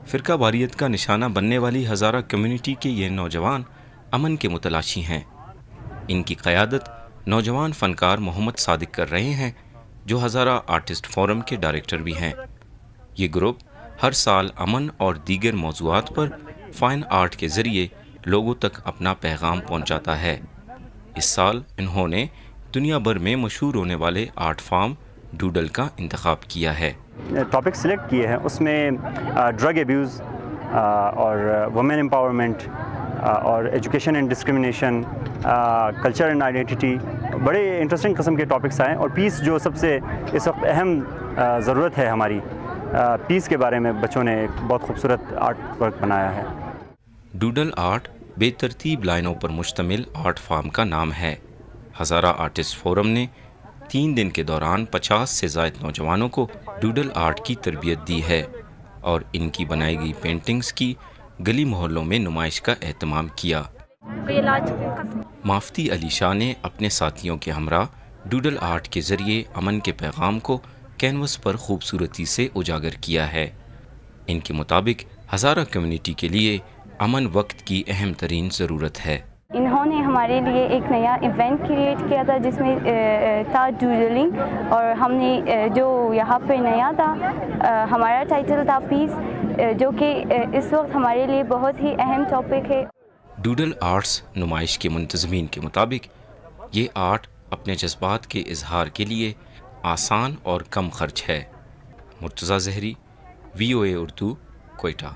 فرقہ واریت کا نشانہ بننے والی ہزارہ کمیونٹی کے یہ نوجوان امن کے متلاشی ہیں۔ ان کی قیادت نوجوان فنکار محمد صادق کر رہے ہیں، جو ہزارہ آرٹسٹ فورم کے ڈائریکٹر بھی ہیں۔ یہ گروپ ہر سال امن اور دیگر موضوعات پر فائن آرٹ کے ذریعے لوگوں تک اپنا پیغام پہنچاتا ہے۔ اس سال انہوں نے دنیا بھر میں مشہور ہونے والے آرٹ فارم ڈوڈل کا انتخاب کیا ہے۔ ٹاپک سلیکٹ کیے ہیں، اس میں ڈرگ ایبیوز اور وومن امپاورمنٹ اور education and discrimination, culture and identity, بڑے انٹرسٹنگ قسم کے ٹاپکس آئے ہیں۔ اور پیس جو سب سے اس وقت اہم ضرورت ہے ہماری، پیس کے بارے میں بچوں نے ایک بہت خوبصورت آرٹ ورک بنایا ہے۔ ڈوڈل آرٹ بے ترتیب لائنوں پر مشتمل آرٹ فارم کا نام ہے۔ ہزارہ آرٹسٹ فورم نے 3 دن کے دوران 50 سے زائد نوجوانوں کو ڈوڈل آرٹ کی تربیت دی ہے اور ان کی بنائی گئی پینٹنگز کی گلی محلوں میں نمائش کا اہتمام کیا۔ مافتی علی شاہ نے اپنے ساتھیوں کے ہمراہ ڈوڈل آرٹ کے ذریعے امن کے پیغام کو کینوس پر خوبصورتی سے اجاگر کیا ہے۔ ان کے مطابق ہزارہ کمیونٹی کے لیے امن وقت کی اہم ترین ضرورت ہے۔ انہوں نے ہمارے لیے ایک نیا ایونٹ کریٹ کیا تھا جس میں تھا ڈوڈلنگ، اور ہم نے جو یہاں پہ نیا تھا، ہمارا ٹائٹل تھا پیس، جو کہ اس وقت ہمارے لیے بہت ہی اہم ٹاپک ہے۔ ڈوڈل آرٹس نمائش کے منتظمین کے مطابق یہ آرٹ اپنے جذبات کے اظہار کے لیے آسان اور کم خرچ ہے۔ مرتضیٰ زہری، VOA اردو، کوئٹہ۔